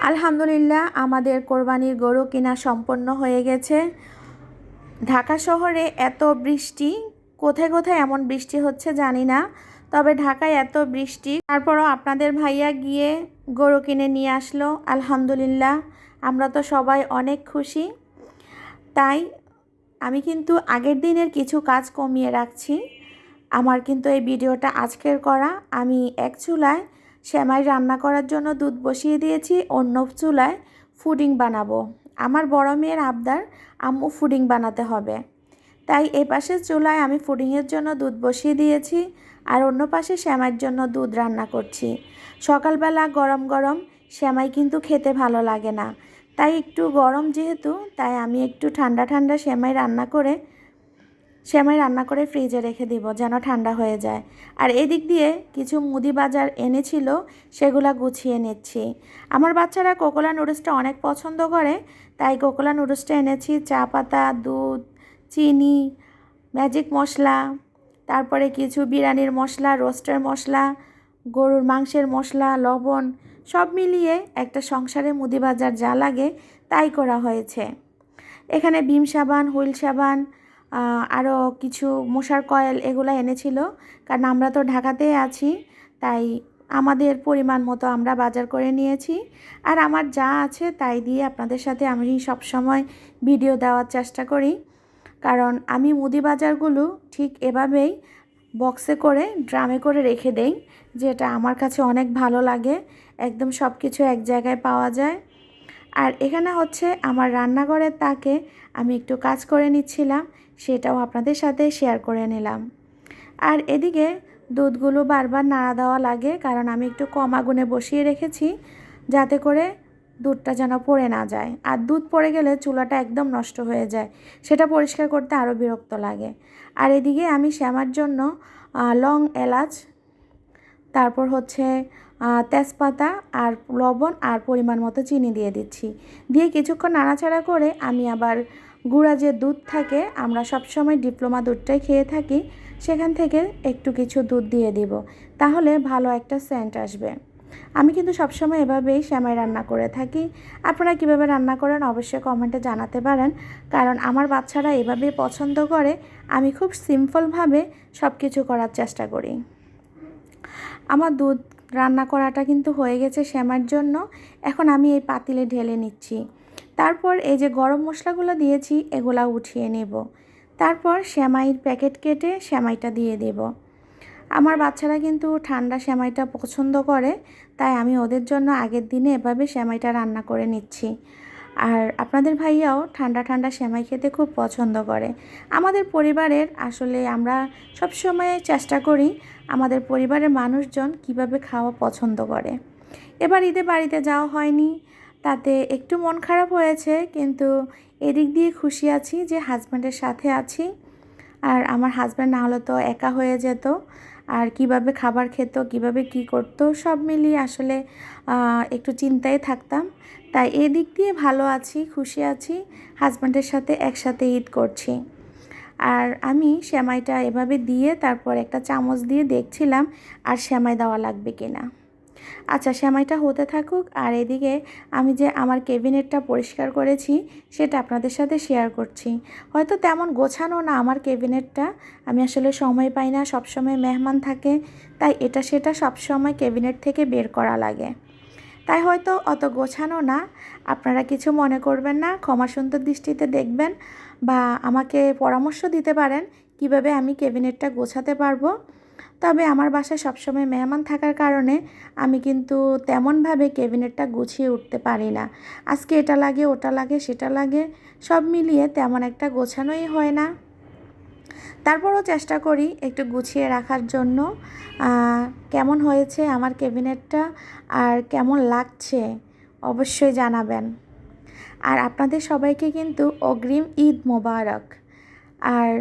আলহামদুলিল্লাহ আমাদের কোরবানির গরু কিনা সম্পন্ন হয়ে গেছে। ঢাকা শহরে এত বৃষ্টি, কোথায় কোথায় এমন বৃষ্টি হচ্ছে জানি না, তবে ঢাকায় এত বৃষ্টি, তারপরও আপনাদের ভাইয়া গিয়ে গরু কিনে নিয়ে আসলো। আলহামদুলিল্লাহ আমরা তো সবাই অনেক খুশি। তাই আমি কিন্তু আগের দিনের কিছু কাজ কমিয়ে রাখছি। আমার কিন্তু এই ভিডিওটা আজকের করা। আমি এক চুলায় সেমাই রান্না করার জন্য দুধ বসিয়ে দিয়েছি, অন্য চুলায় ফুডিং বানাবো। আমার বড় মেয়ের আবদার আম্মু ফুডিং বানাতে হবে, তাই এই পাশের চুলায় আমি ফুডিংয়ের জন্য দুধ বসিয়ে দিয়েছি, আর অন্য পাশে সেমাইয়ের জন্য দুধ রান্না করছি। সকালবেলা গরম গরম সেমাই কিন্তু খেতে ভালো লাগে না, তাই একটু গরম যেহেতু, তাই আমি একটু ঠান্ডা ঠান্ডা সেমাই রান্না করে ফ্রিজে রেখে দিব যেন ঠান্ডা হয়ে যায়। আর এদিক দিয়ে কিছু মুদি বাজার এনেছিল, সেগুলা গুছিয়ে নিচ্ছি। আমার বাচ্চারা কোকোলা নুডলসটা অনেক পছন্দ করে, তাই কোকোলা নুডলসটা এনেছি। চা পাতা, দুধ, চিনি, ম্যাজিক মশলা, তারপরে কিছু বিরিয়ানির মশলা, রোস্টের মশলা, গরুর মাংসের মশলা, লবণ, সব মিলিয়ে একটা সংসারে মুদি বাজার যা লাগে তাই করা হয়েছে। এখানে ভিম সাবান, হুইল সাবান, আরও কিছু মশার কয়েল এগুলো এনেছিল, কারণ আমরা তো ঢাকাতেই আছি, তাই আমাদের পরিমাণ মতো আমরা বাজার করে নিয়েছি। আর আমার যা আছে তাই দিয়ে আপনাদের সাথে আমি সবসময় ভিডিও দেওয়ার চেষ্টা করি, কারণ আমি মুদি বাজারগুলো ঠিক এভাবেই বক্সে করে ড্রামে করে রেখে দেই, যেটা আমার কাছে অনেক ভালো লাগে। একদম সব কিছু এক জায়গায় পাওয়া যায়। আর এখানে হচ্ছে আমার রান্নাঘরের তাকে আমি একটু কাজ করে নিচ্ছিলাম, সেটাও আপনাদের সাথে শেয়ার করে নিলাম। আর এদিকে দুধগুলো বারবার নাড়া দেওয়া লাগে, কারণ আমি একটু কম আগুনে বসিয়ে রেখেছি, যাতে করে দুধটা যেন পড়ে না যায়। আর দুধ পড়ে গেলে চুলাটা একদম নষ্ট হয়ে যায়, সেটা পরিষ্কার করতে আরও বিরক্ত লাগে। আর এদিকে আমি শ্যামার জন্য লং, এলাচ, তারপর হচ্ছে তেজপাতা আর লবণ আর পরিমাণ মতো চিনি দিয়ে দিচ্ছি। দিয়ে কিছুক্ষণ নাড়াচাড়া করে আমি আবার গুঁড়া যে দুধ থাকে, আমরা সবসময় ডিপ্লোমা দুধটাই খেয়ে থাকি, সেখান থেকে একটু কিছু দুধ দিয়ে দিব, তাহলে ভালো একটা সেন্ট আসবে। আমি কিন্তু সবসময় এভাবেই সেমাই রান্না করে থাকি। আপনারা কীভাবে রান্না করেন অবশ্যই কমেন্টে জানাতে পারেন, কারণ আমার বাচ্চারা এভাবেই পছন্দ করে। আমি খুব সিম্পলভাবে সব কিছু করার চেষ্টা করি। আমার দুধ রান্না করাটা কিন্তু হয়ে গেছে সেমাইয়ের জন্য। এখন আমি এই পাতিলে ঢেলে নিচ্ছি। তারপর এই যে গরম মশলাগুলো দিয়েছি এগুলা উঠিয়ে নেব। তারপর সেমাইয়ের প্যাকেট কেটে সেমাইটা দিয়ে দেব। আমার বাচ্চারা কিন্তু ঠান্ডা সেমাইটা পছন্দ করে, তাই আমি ওদের জন্য আগের দিনে এভাবে সেমাইটা রান্না করে নিচ্ছি। আর আপনাদের ভাইয়াও ঠান্ডা ঠান্ডা সেমাই খেতে খুব পছন্দ করে। আমাদের পরিবারের আসলে আমরা সবসময় চেষ্টা করি আমাদের পরিবারের মানুষজন কিভাবে খাওয়া পছন্দ করে। এবার ঈদে বাড়িতে যাওয়া হয়নি, তাতে একটু মন খারাপ হয়েছে, কিন্তু এদিক দিয়ে খুশি আছি যে হাজব্যান্ডের সাথে আছি। আর আমার হাজব্যান্ড না হলে তো একা হয়ে যেত, আর কিভাবে খাবার খেত, কিভাবে কি করতো, সব মিলিয়ে আসলে একটু চিন্তায় থাকতাম। তাই এদিক দিয়ে ভালো আছি, খুশি আছি, হাজব্যান্ডের সাথে একসাথে ঈদ করছি। আর আমি সেমাইটা এভাবে দিয়ে তারপর একটা চামচ দিয়ে দেখছিলাম আর সেমাই দেওয়া লাগবে কিনা। আচ্ছা, সেমাইটা হতে থাকুক, আর এদিকে আমি যে আমার ক্যাবিনেটটা পরিষ্কার করেছি সেটা আপনাদের সাথে শেয়ার করছি। হয়তো তেমন গোছানো না আমার ক্যাবিনেটটা, আমি আসলে সময় পাই না, সবসময় মেহমান থাকে, তাই এটা সেটা সবসময় ক্যাবিনেট থেকে বের করা লাগে, তাই হয়তো অত গোছানো না। আপনারা কিছু মনে করবেন না, ক্ষমা সুন্দর দৃষ্টিতে দেখবেন, বা আমাকে পরামর্শ দিতে পারেন কিভাবে আমি ক্যাবিনেটটা গোছাতে পারবো। তবে আমার বাসায় সবসময় মেহমান থাকার কারণে আমি কিন্তু তেমনভাবে ক্যাবিনেটটা গুছিয়ে উঠতে পারি না। আজকে এটা লাগে, ওটা লাগে, সেটা লাগে, সব মিলিয়ে তেমন একটা গোছানোই হয় না। তারপরও চেষ্টা করি একটু গুছিয়ে রাখার জন্য। কেমন হয়েছে আমার ক্যাবিনেটটা আর কেমন লাগছে অবশ্যই জানাবেন। আর আপনাদের সবাইকে কিন্তু অগ্রিম ঈদ মোবারক। আর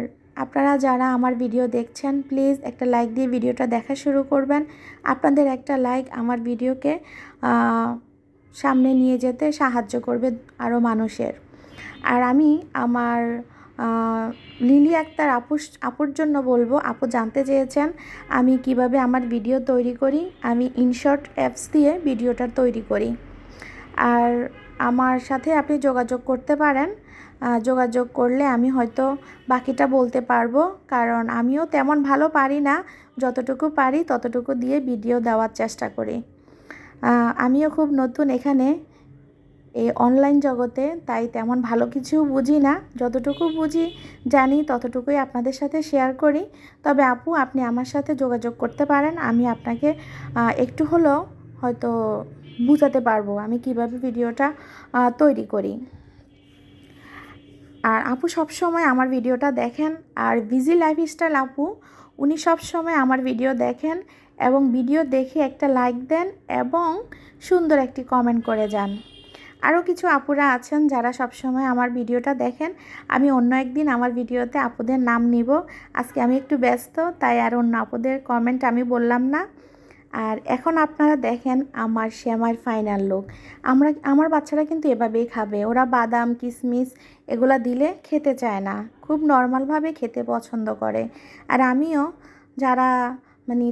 আপনারা যারা আমার ভিডিও দেখছেন প্লিজ একটা লাইক দিয়ে ভিডিওটা দেখা শুরু করবেন। আপনাদের একটা লাইক আমার ভিডিওকে সামনে নিয়ে যেতে সাহায্য করবে আরও মানুষের। আর আমি আমার লিলি আক্তার আপুর জন্য বলবো, আপু জানতে চেয়েছেন আমি কিভাবে আমার ভিডিও তৈরি করি। আমি ইনশর্ট অ্যাপস দিয়ে ভিডিওটা তৈরি করি। আর আমার সাথে আপনি যোগাযোগ করতে পারেন। যোগাযোগ করলে আমি হয়তো বাকিটা বলতে পারবো, কারণ আমিও তেমন ভালো পারি না, যতটুকু পারি ততটুকু দিয়ে ভিডিও দেওয়ার চেষ্টা করি। আমিও খুব নতুন এখানে এই অনলাইন জগতে, তাই তেমন ভালো কিছু বুঝি না, যতটুকু বুঝি জানি ততটুকুই আপনাদের সাথে শেয়ার করি। তবে আপু, আপনি আমার সাথে যোগাযোগ করতে পারেন, আমি আপনাকে একটু হলেও হয়তো বুঝাতে পারবো আমি কিভাবে ভিডিওটা তৈরি করি। আর আপু সবসময় আমার ভিডিওটা দেখেন, আর বিজি লাইফস্টাইল আপু, উনি সবসময় আমার ভিডিও দেখেন এবং ভিডিও দেখে একটা লাইক দেন এবং সুন্দর একটি কমেন্ট করে যান। আরও কিছু আপুরা আছেন যারা সবসময় আমার ভিডিওটা দেখেন। আমি অন্য একদিন আমার ভিডিওতে আপুদের নাম নিব, আজকে আমি একটু ব্যস্ত, তাই আর অন্য আপুদের কমেন্ট আমি বললাম না। আর এখন আপনারা দেখেন আমার শ্যামার ফাইনাল লুক। আমার বাচ্চারা কিন্তু এভাবেই খাবে, ওরা বাদাম কিশমিশ এগুলা দিলে খেতে চায় না, খুব নর্মালভাবে খেতে পছন্দ করে। আর আমিও যারা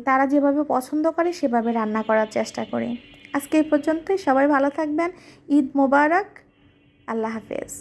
তারা যেভাবে পছন্দ করে সেভাবে রান্না করার চেষ্টা করি। আজকে এই পর্যন্তই, সবাই ভালো থাকবেন। ঈদ মোবারক, আল্লাহ হাফেজ।